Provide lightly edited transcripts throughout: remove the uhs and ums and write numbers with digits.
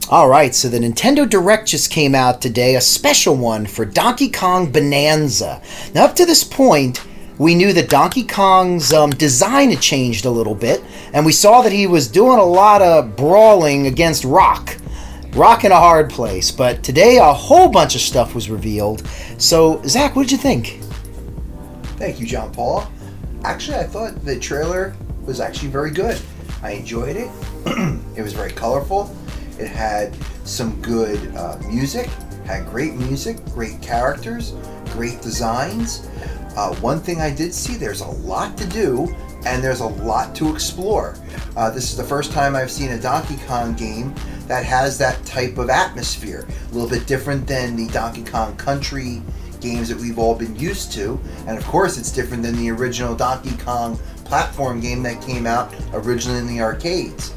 Alright, so the Nintendo Direct just came out today, a special one for Donkey Kong Bananza. Now up to this point, we knew that Donkey Kong's design had changed a little bit, and we saw that he was doing a lot of brawling against Rock. Rock in a hard place, but today a whole bunch of stuff was revealed. So, Zach, what did you think? Thank you, John Paul. Actually, I thought the trailer was actually very good. I enjoyed it. It was very colorful. It had some good music, had great music, great characters, great designs. One thing I did see, there's a lot to do, and there's a lot to explore. This is the first time I've seen a Donkey Kong game that has that type of atmosphere. A little bit different than the Donkey Kong Country games that we've all been used to. And of course, it's different than the original Donkey Kong platform game that came out originally in the arcades.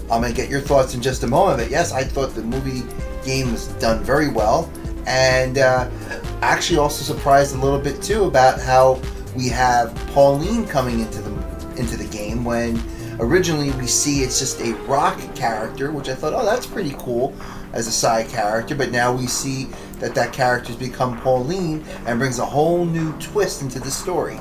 I'm going to get your thoughts in just a moment, but yes, I thought the movie game was done very well, and actually also surprised a little bit too about how we have Pauline coming into the game when originally we see it's just a Rock character, which I thought, oh, that's pretty cool as a side character, but now we see that character's become Pauline and brings a whole new twist into the story.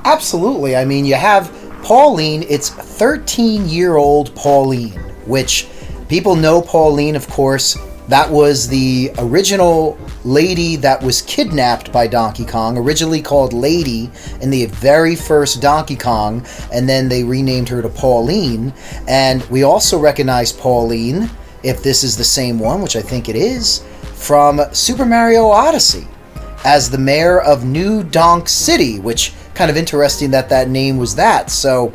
Absolutely. I mean, you have Pauline, it's 13-year-old Pauline, which people know Pauline, of course. That was the original lady that was kidnapped by Donkey Kong, originally called Lady in the very first Donkey Kong, and then they renamed her to Pauline. And we also recognize Pauline, if this is the same one, which I think it is, from Super Mario Odyssey, as the mayor of New Donk City, which kind of interesting that name was that. So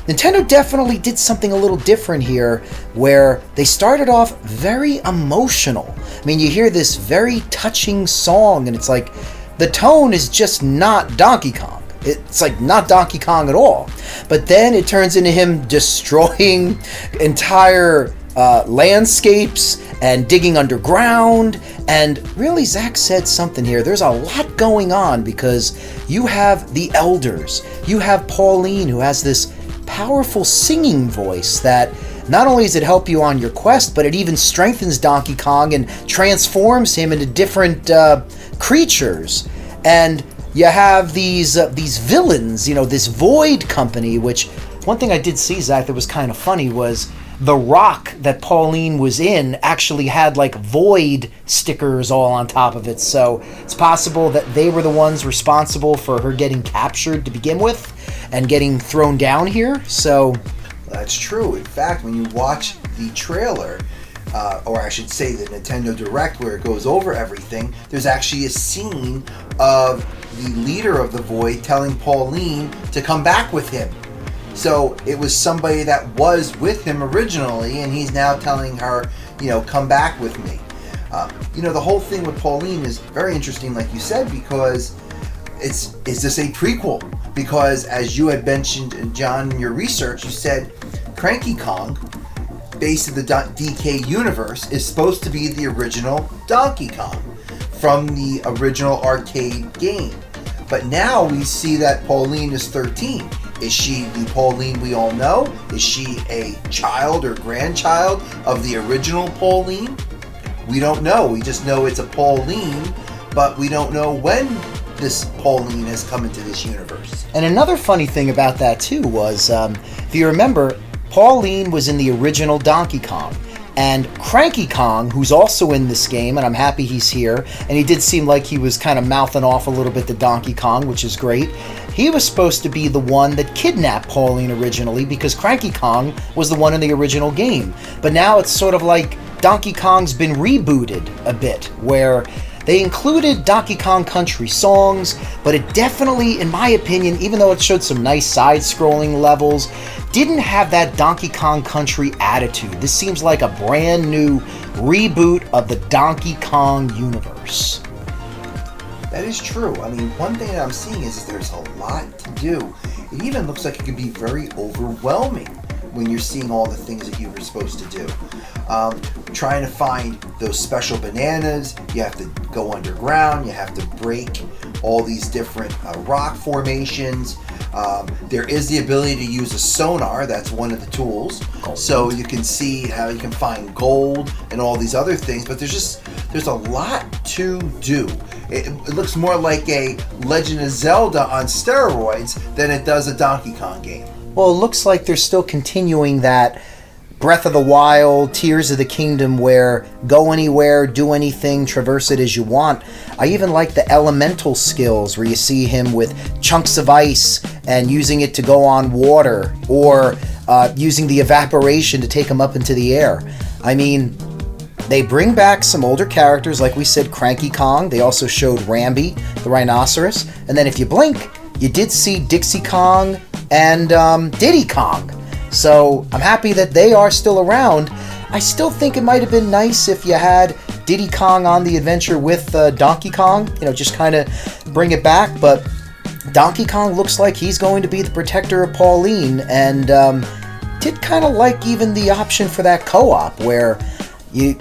Nintendo definitely did something a little different here, where they started off very emotional. I mean, you hear this very touching song, and it's like, the tone is just not Donkey Kong. It's like not Donkey Kong at all. But then it turns into him destroying entire landscapes and digging underground. And really, Zach said something here. There's a lot going on, because you have the elders. You have Pauline, who has this powerful singing voice that not only does it help you on your quest, but it even strengthens Donkey Kong and transforms him into different creatures. And you have these villains, this Void Company, which one thing I did see, Zach, that was kind of funny was the rock that Pauline was in actually had like Void stickers all on top of it. So it's possible that they were the ones responsible for her getting captured to begin with and getting thrown down here. So that's true. In fact, when you watch the trailer, or I should say the Nintendo Direct, where it goes over everything, there's actually a scene of the leader of the Void telling Pauline to come back with him. So it was somebody that was with him originally, and he's now telling her, come back with me. The whole thing with Pauline is very interesting, like you said, because is this a prequel? Because as you had mentioned, John, in your research, you said Cranky Kong, based in the DK universe, is supposed to be the original Donkey Kong from the original arcade game. But now we see that Pauline is 13. Is she the Pauline we all know? Is she a child or grandchild of the original Pauline? We don't know. We just know it's a Pauline, but we don't know when this Pauline has come into this universe. And another funny thing about that too was, if you remember, Pauline was in the original Donkey Kong. And Cranky Kong, who's also in this game, and I'm happy he's here, and he did seem like he was kind of mouthing off a little bit to Donkey Kong, which is great. He was supposed to be the one that kidnapped Pauline originally, because Cranky Kong was the one in the original game. But now it's sort of like Donkey Kong's been rebooted a bit, where they included Donkey Kong Country songs, but it definitely, in my opinion, even though it showed some nice side-scrolling levels, didn't have that Donkey Kong Country attitude. This seems like a brand new reboot of the Donkey Kong universe. That is true. I mean, one thing that I'm seeing is there's a lot to do. It even looks like it could be very overwhelming when you're seeing all the things that you were supposed to do. Trying to find those special bananas, you have to go underground, you have to break all these different rock formations. There is the ability to use a sonar. That's one of the tools. So you can see how you can find gold and all these other things. But there's a lot to do. It looks more like a Legend of Zelda on steroids than it does a Donkey Kong game. Well, it looks like they're still continuing that Breath of the Wild, Tears of the Kingdom, where go anywhere, do anything, traverse it as you want. I even like the elemental skills where you see him with chunks of ice and using it to go on water, or using the evaporation to take him up into the air. I mean, they bring back some older characters, like we said, Cranky Kong. They also showed Rambi, the rhinoceros. And then if you blink, you did see Dixie Kong and Diddy Kong. So I'm happy that they are still around. I still think it might have been nice if you had Diddy Kong on the adventure with Donkey Kong, just kind of bring it back. But Donkey Kong looks like he's going to be the protector of Pauline, and did kind of like even the option for that co-op where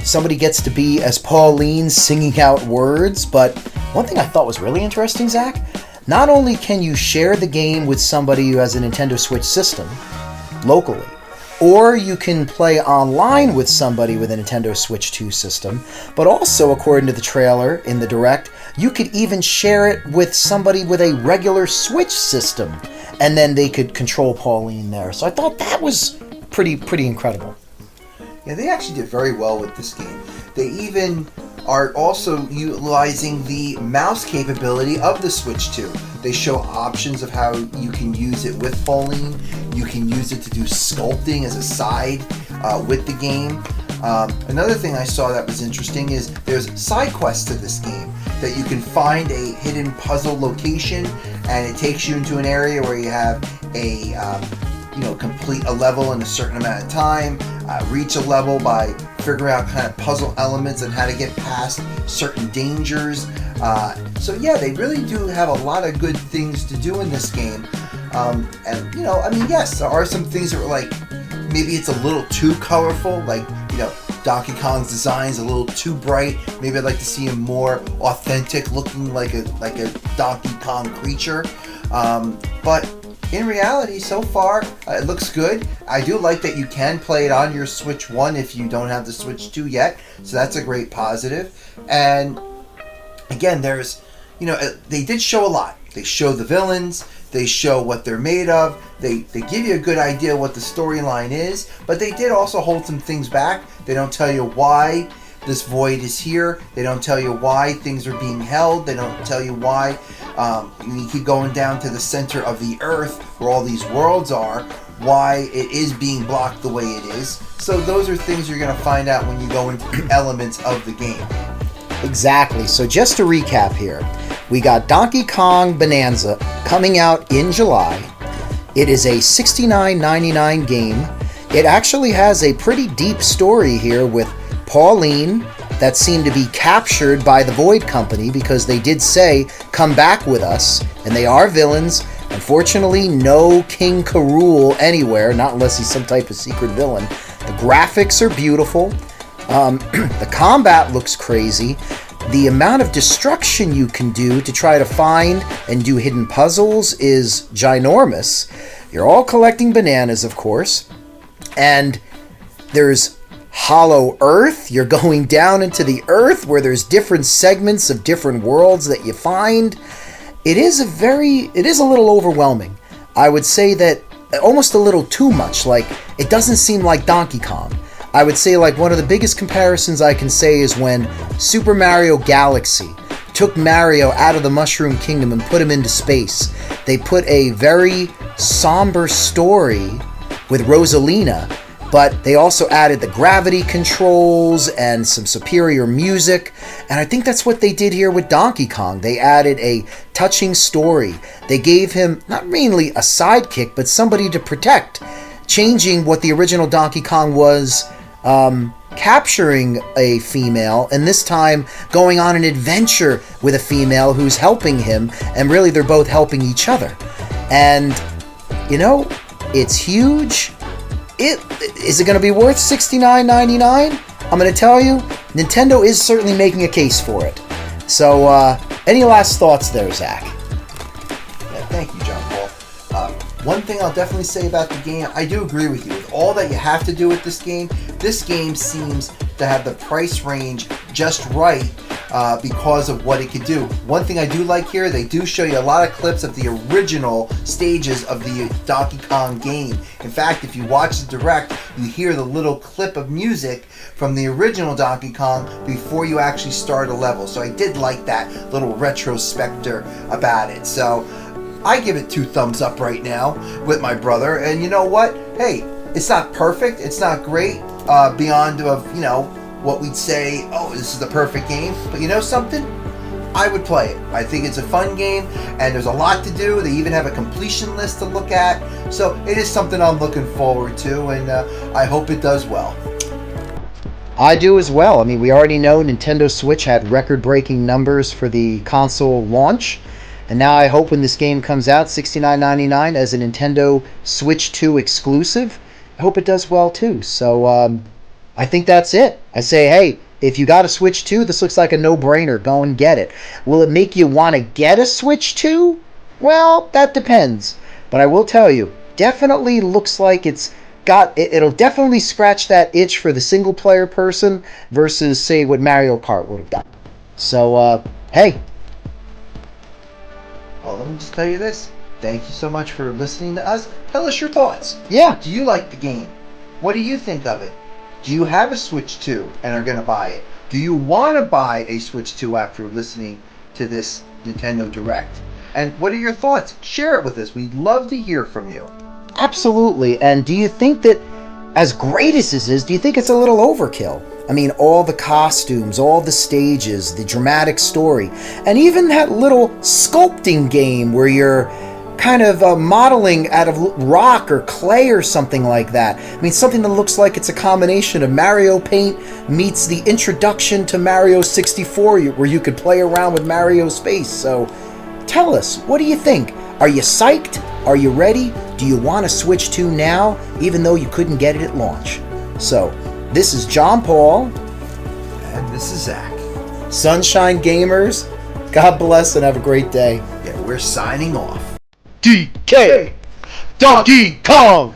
somebody gets to be as Pauline singing out words. But one thing I thought was really interesting, Zach, not only can you share the game with somebody who has a Nintendo Switch system locally, or you can play online with somebody with a Nintendo Switch 2 system, but also, according to the trailer in the Direct, you could even share it with somebody with a regular Switch system, and then they could control Pauline there. So I thought that was pretty incredible. Yeah, they actually did very well with this game. They even are also utilizing the mouse capability of the Switch 2. They show options of how you can use it with Pauline. You can use it to do sculpting as a side with the game. Another thing I saw that was interesting is there's side quests to this game that you can find a hidden puzzle location, and it takes you into an area where you have a complete a level in a certain amount of time, reach a level by figuring out kind of puzzle elements and how to get past certain dangers. So yeah, they really do have a lot of good things to do in this game. Yes, there are some things that were like, maybe it's a little too colorful, like, Donkey Kong's design is a little too bright. Maybe I'd like to see him more authentic, looking like a Donkey Kong creature. But in reality, so far, it looks good. I do like that you can play it on your Switch 1 if you don't have the Switch 2 yet. So that's a great positive. And again, there's, they did show a lot. They show the villains. They show what they're made of. They give you a good idea what the storyline is. But they did also hold some things back. They don't tell you why this void is here. They don't tell you why things are being held. They don't tell you why. You keep going down to the center of the earth where all these worlds are, why it is being blocked the way it is. So those are things you're going to find out when you go into the elements of the game. Exactly. So just to recap here, we got Donkey Kong Bananza coming out in July. It is a $69.99 game. It actually has a pretty deep story here with Pauline that seemed to be captured by the Void Company, because they did say, come back with us, and they are villains. Unfortunately, no King K. Rool anywhere, not unless he's some type of secret villain. The graphics are beautiful. The combat looks crazy. The amount of destruction you can do to try to find and do hidden puzzles is ginormous. You're all collecting bananas, of course. And there's Hollow Earth. You're going down into the earth where there's different segments of different worlds that you find. It is a little overwhelming. I would say that almost a little too much. Like, it doesn't seem like Donkey Kong. I would say like one of the biggest comparisons I can say is when Super Mario Galaxy took Mario out of the Mushroom Kingdom and put him into space. They put a very somber story with Rosalina, but they also added the gravity controls and some superior music. And I think that's what they did here with Donkey Kong. They added a touching story. They gave him not mainly a sidekick, but somebody to protect, changing what the original Donkey Kong was, capturing a female, and this time going on an adventure with a female who's helping him, and really they're both helping each other. And, it's huge. Is it going to be worth $69.99? I'm going to tell you, Nintendo is certainly making a case for it. So, any last thoughts there, Zach? Yeah, thank you, John Paul. One thing I'll definitely say about the game, I do agree with you. With all that you have to do with this game seems to have the price range just right because of what it could do. One thing I do like here, they do show you a lot of clips of the original stages of the Donkey Kong game. In fact, if you watch the Direct, you hear the little clip of music from the original Donkey Kong before you actually start a level. So I did like that little retrospector about it. So I give it 2 thumbs up right now with my brother. And you know what? Hey, it's not perfect. It's not great beyond of, you know, what we'd say, oh, this is the perfect game. But you know something? I would play it. I think it's a fun game, and there's a lot to do. They even have a completion list to look at. So it is something I'm looking forward to, and I hope it does well. I do as well. I mean, we already know Nintendo Switch had record-breaking numbers for the console launch. And now I hope when this game comes out, $69.99 as a Nintendo Switch 2 exclusive, I hope it does well too. So I think that's it. I say, hey, if you got a Switch 2, this looks like a no-brainer. Go and get it. Will it make you want to get a Switch 2? Well, that depends. But I will tell you, definitely looks like it'll definitely scratch that itch for the single-player person versus, say, what Mario Kart would have done. So, hey. Well, let me just tell you this. Thank you so much for listening to us. Tell us your thoughts. Yeah. Do you like the game? What do you think of it? Do you have a Switch 2 and are going to buy it? Do you want to buy a Switch 2 after listening to this Nintendo Direct? And what are your thoughts? Share it with us. We'd love to hear from you. Absolutely. And do you think that, as great as this is, do you think it's a little overkill? I mean, all the costumes, all the stages, the dramatic story, and even that little sculpting game where you're kind of modeling out of rock or clay or something like that. I mean, something that looks like it's a combination of Mario Paint meets the introduction to Mario 64, where you could play around with Mario Space. So tell us, what do you think? Are you psyched? Are you ready? Do you want to Switch 2 now, even though you couldn't get it at launch? So, this is John Paul. And this is Zach. Sunshine Gamers, God bless and have a great day. Yeah, we're signing off. DK! Donkey Kong!